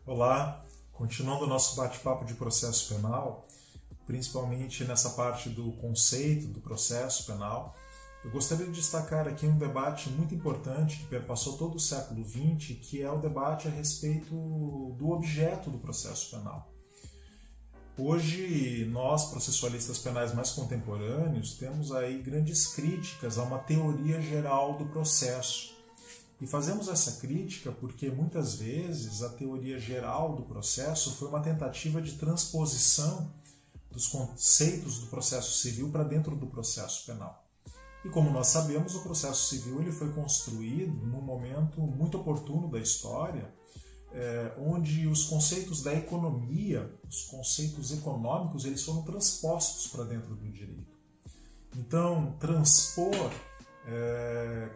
Olá, continuando o nosso bate-papo de processo penal, principalmente nessa parte do conceito do processo penal, eu gostaria de destacar aqui um debate muito importante que perpassou todo o século XX, que é o debate a respeito do objeto do processo penal. Hoje, nós, processualistas penais mais contemporâneos, temos aí grandes críticas a uma teoria geral do processo. E fazemos essa crítica porque, muitas vezes, a teoria geral do processo foi uma tentativa de transposição dos conceitos do processo civil para dentro do processo penal. E como nós sabemos, o processo civil ele foi construído num momento muito oportuno da história, onde os conceitos da economia, os conceitos econômicos, eles foram transpostos para dentro do direito. Então, transpor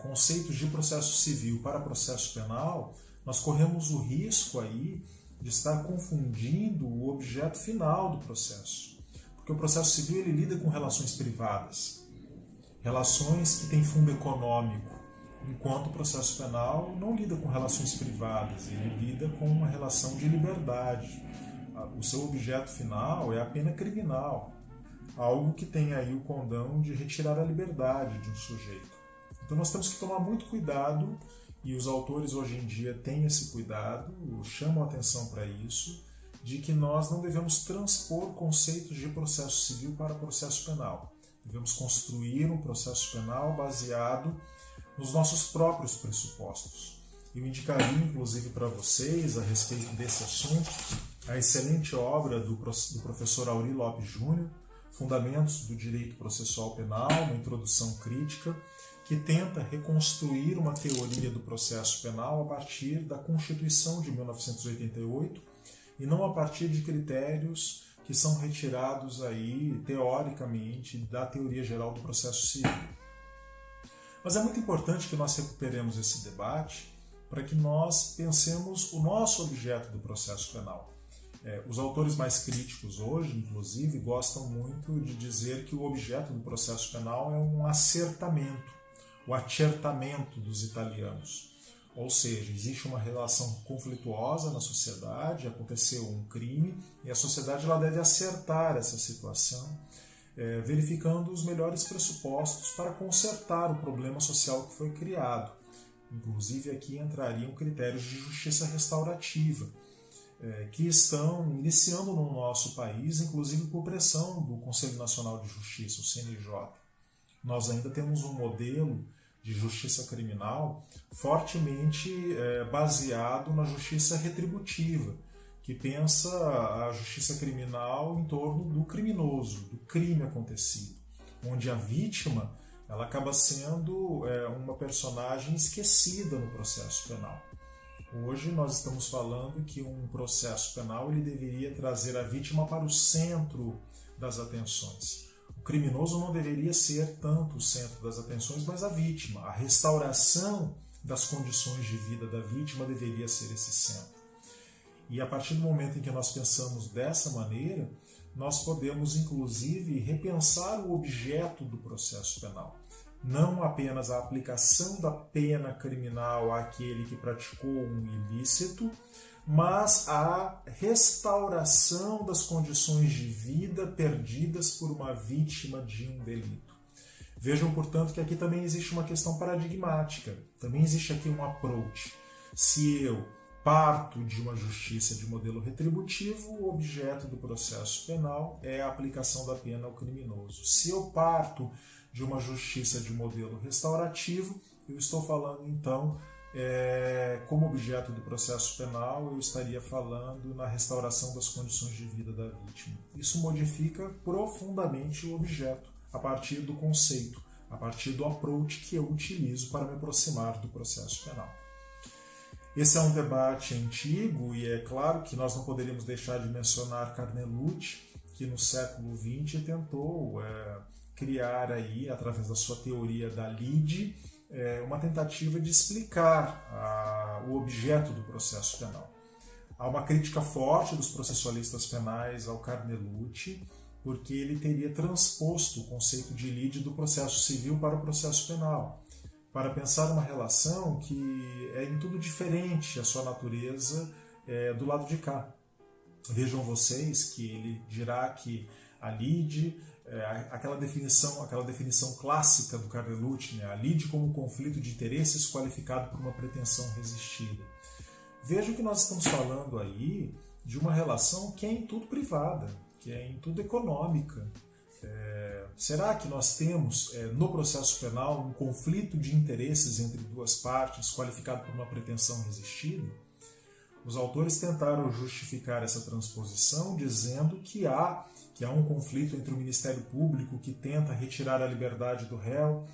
conceitos de processo civil para processo penal, nós corremos o risco aí de estar confundindo o objeto final do processo. Porque o processo civil ele lida com relações privadas, relações que têm fundo econômico, enquanto o processo penal não lida com relações privadas, ele lida com uma relação de liberdade. O seu objeto final é a pena criminal, algo que tem aí o condão de retirar a liberdade de um sujeito. Então nós temos que tomar muito cuidado, e os autores hoje em dia têm esse cuidado, chamam a atenção para isso, de que nós não devemos transpor conceitos de processo civil para processo penal. Devemos construir um processo penal baseado nos nossos próprios pressupostos. Eu indicaria, inclusive, para vocês, a respeito desse assunto, a excelente obra do professor Aury Lopes Júnior, Fundamentos do Direito Processual Penal, uma introdução crítica, que tenta reconstruir uma teoria do processo penal a partir da Constituição de 1988 e não a partir de critérios que são retirados aí, teoricamente, da teoria geral do processo civil. Mas é muito importante que nós recuperemos esse debate para que nós pensemos o nosso objeto do processo penal. Os autores mais críticos hoje, inclusive, gostam muito de dizer que o objeto do processo penal é um acertamento, o accertamento dos italianos. Ou seja, existe uma relação conflituosa na sociedade, aconteceu um crime e a sociedade ela deve acertar essa situação, verificando os melhores pressupostos para consertar o problema social que foi criado. Inclusive aqui entrariam critérios de justiça restaurativa, que estão iniciando no nosso país, inclusive por pressão do Conselho Nacional de Justiça, o CNJ. Nós ainda temos um modelo de justiça criminal fortemente baseado na justiça retributiva, que pensa a justiça criminal em torno do criminoso, do crime acontecido, onde a vítima ela acaba sendo uma personagem esquecida no processo penal. Hoje nós estamos falando que um processo penal ele deveria trazer a vítima para o centro das atenções. O criminoso não deveria ser tanto o centro das atenções, mas a vítima. A restauração das condições de vida da vítima deveria ser esse centro. E a partir do momento em que nós pensamos dessa maneira, nós podemos inclusive repensar o objeto do processo penal. Não apenas a aplicação da pena criminal àquele que praticou um ilícito, mas a restauração das condições de vida perdidas por uma vítima de um delito. Vejam, portanto, que aqui também existe uma questão paradigmática, também existe aqui um approach. Se eu parto de uma justiça de modelo retributivo, o objeto do processo penal é a aplicação da pena ao criminoso. Se eu parto de uma justiça de modelo restaurativo, eu estou falando então, como objeto do processo penal, eu estaria falando na restauração das condições de vida da vítima. Isso modifica profundamente o objeto, a partir do conceito, a partir do approach que eu utilizo para me aproximar do processo penal. Esse é um debate antigo e é claro que nós não poderíamos deixar de mencionar Carnelucci, que no século XX tentou criar aí, através da sua teoria da lide, uma tentativa de explicar o objeto do processo penal. Há uma crítica forte dos processualistas penais ao Carnelucci, porque ele teria transposto o conceito de lide do processo civil para o processo penal, para pensar uma relação que é em tudo diferente a sua natureza do lado de cá. Vejam vocês que ele dirá que a lide, aquela definição clássica do Carnelucci, né? A lide como conflito de interesses qualificado por uma pretensão resistida. Vejam que nós estamos falando aí de uma relação que é em tudo privada, que é em tudo econômica. Será que nós temos no processo penal um conflito de interesses entre duas partes qualificado por uma pretensão resistida? Os autores tentaram justificar essa transposição dizendo que há um conflito entre o Ministério Público que tenta retirar a liberdade do réu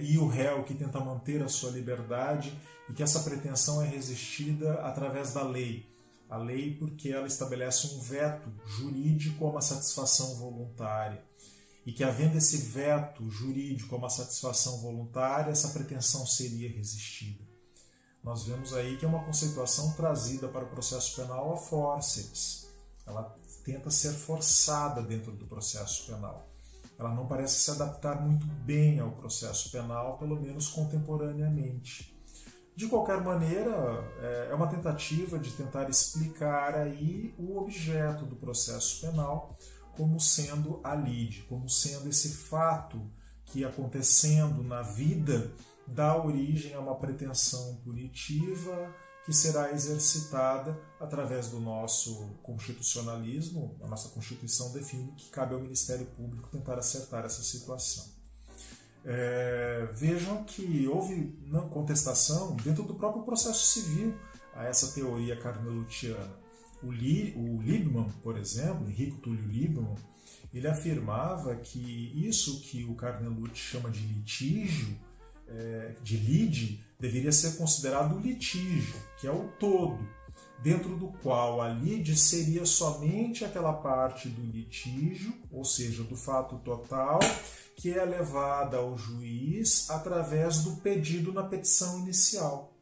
e o réu que tenta manter a sua liberdade e que essa pretensão é resistida através da lei. A lei porque ela estabelece um veto jurídico a uma satisfação voluntária. E que, havendo esse veto jurídico a uma satisfação voluntária, essa pretensão seria resistida. Nós vemos aí que é uma conceituação trazida para o processo penal a forceps. Ela tenta ser forçada dentro do processo penal. Ela não parece se adaptar muito bem ao processo penal, pelo menos contemporaneamente. De qualquer maneira, é uma tentativa de tentar explicar aí o objeto do processo penal como sendo a lide, como sendo esse fato que, acontecendo na vida, dá origem a uma pretensão punitiva que será exercitada através do nosso constitucionalismo. A nossa Constituição define que cabe ao Ministério Público tentar acertar essa situação. Vejam que houve contestação dentro do próprio processo civil a essa teoria carneluciana. O Liebman, por exemplo, Enrico Túlio Liebman, ele afirmava que isso que o Carnelucci chama de litígio, de lide, deveria ser considerado litígio, que é o todo, dentro do qual a lide seria somente aquela parte do litígio, ou seja, do fato total, que é levada ao juiz através do pedido na petição inicial.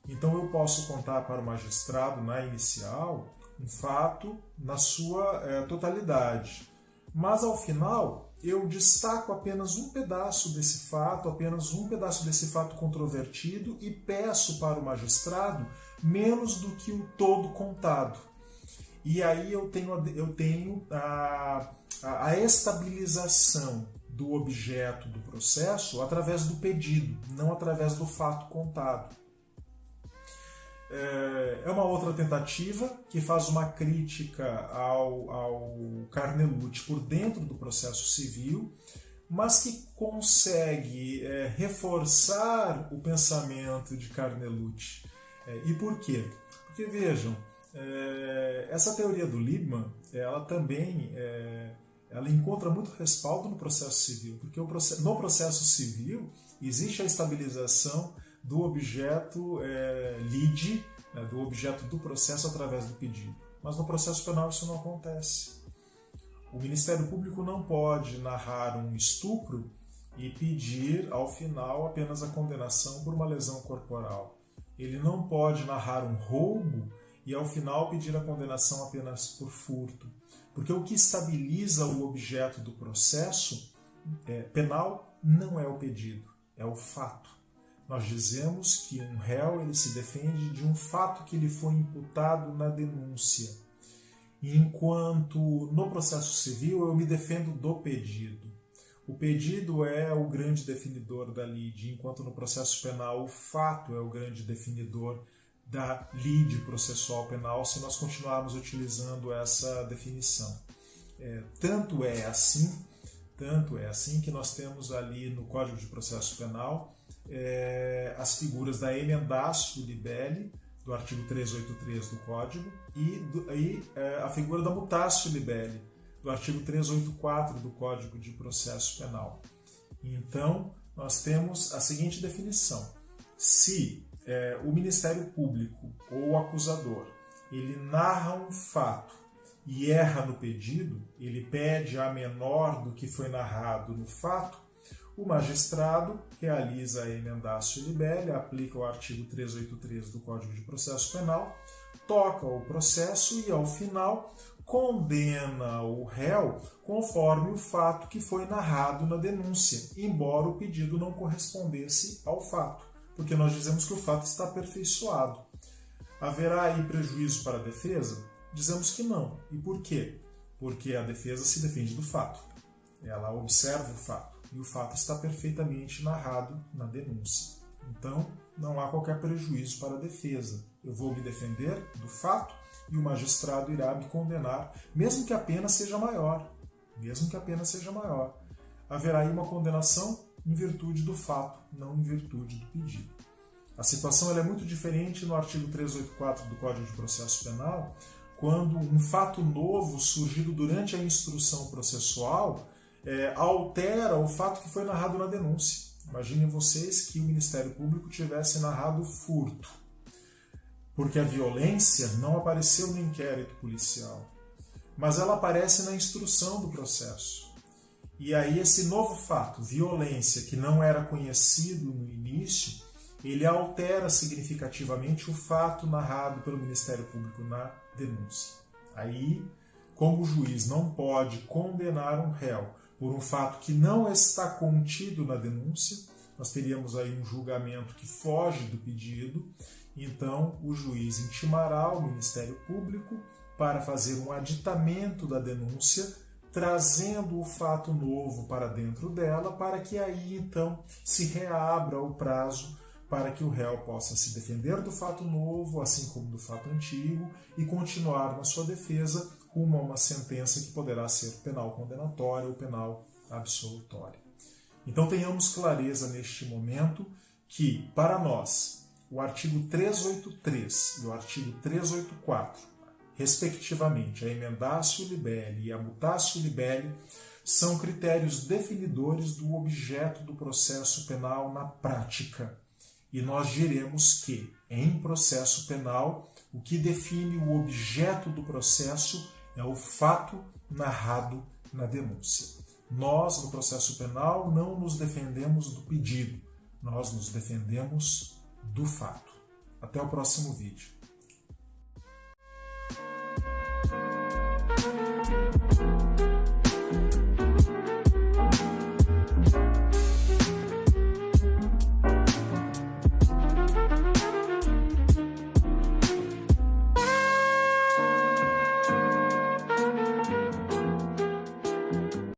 Então eu posso contar para o magistrado na inicial um fato na sua totalidade, mas ao final eu destaco apenas um pedaço desse fato controvertido e peço para o magistrado menos do que o todo contado. E aí eu tenho a estabilização do objeto do processo através do pedido, não através do fato contado. É uma outra tentativa que faz uma crítica ao Carnelucci por dentro do processo civil, mas que consegue reforçar o pensamento de Carnelucci. E por quê? Porque, vejam, essa teoria do Liebman, ela também ela encontra muito respaldo no processo civil, porque no processo civil existe a estabilização do objeto lide, do objeto do processo através do pedido. Mas no processo penal isso não acontece. O Ministério Público não pode narrar um estupro e pedir, ao final, apenas a condenação por uma lesão corporal. Ele não pode narrar um roubo e, ao final, pedir a condenação apenas por furto. Porque o que estabiliza o objeto do processo penal não é o pedido, é o fato. Nós dizemos que um réu ele se defende de um fato que lhe foi imputado na denúncia. Enquanto no processo civil eu me defendo do pedido. O pedido é o grande definidor da lide, enquanto no processo penal o fato é o grande definidor da lide processual penal, se nós continuarmos utilizando essa definição. Tanto é assim que nós temos ali no Código de Processo Penal as figuras da emendatio libelli, do artigo 383 do Código, e a figura da mutatio libelli, do artigo 384 do Código de Processo Penal. Então, nós temos a seguinte definição. Se o Ministério Público ou o acusador ele narra um fato e erra no pedido, ele pede a menor do que foi narrado no fato, o magistrado realiza a emendatio libelli, aplica o artigo 383 do Código de Processo Penal, toca o processo e, ao final, condena o réu conforme o fato que foi narrado na denúncia, embora o pedido não correspondesse ao fato, porque nós dizemos que o fato está aperfeiçoado. Haverá aí prejuízo para a defesa? Dizemos que não. E por quê? Porque a defesa se defende do fato. Ela observa o fato. E o fato está perfeitamente narrado na denúncia. Então, não há qualquer prejuízo para a defesa. Eu vou me defender do fato e o magistrado irá me condenar, mesmo que a pena seja maior. Mesmo que a pena seja maior. Haverá aí uma condenação em virtude do fato, não em virtude do pedido. A situação é muito diferente no artigo 384 do Código de Processo Penal, quando um fato novo surgido durante a instrução processual altera o fato que foi narrado na denúncia. Imaginem vocês que o Ministério Público tivesse narrado furto, porque a violência não apareceu no inquérito policial, mas ela aparece na instrução do processo. E aí esse novo fato, violência, que não era conhecido no início, ele altera significativamente o fato narrado pelo Ministério Público na denúncia. Aí, como o juiz não pode condenar um réu por um fato que não está contido na denúncia, nós teríamos aí um julgamento que foge do pedido, então o juiz intimará o Ministério Público para fazer um aditamento da denúncia, trazendo o fato novo para dentro dela, para que aí então se reabra o prazo para que o réu possa se defender do fato novo, assim como do fato antigo, e continuar na sua defesa rumo a uma sentença que poderá ser penal condenatória ou penal absolutória. Então tenhamos clareza neste momento que, para nós, o artigo 383 e o artigo 384, respectivamente, a emendatio libelli e a mutatio libelli, são critérios definidores do objeto do processo penal na prática. E nós diremos que, em processo penal, o que define o objeto do processo é o fato narrado na denúncia. Nós, no processo penal, não nos defendemos do pedido, nós nos defendemos do fato. Até o próximo vídeo.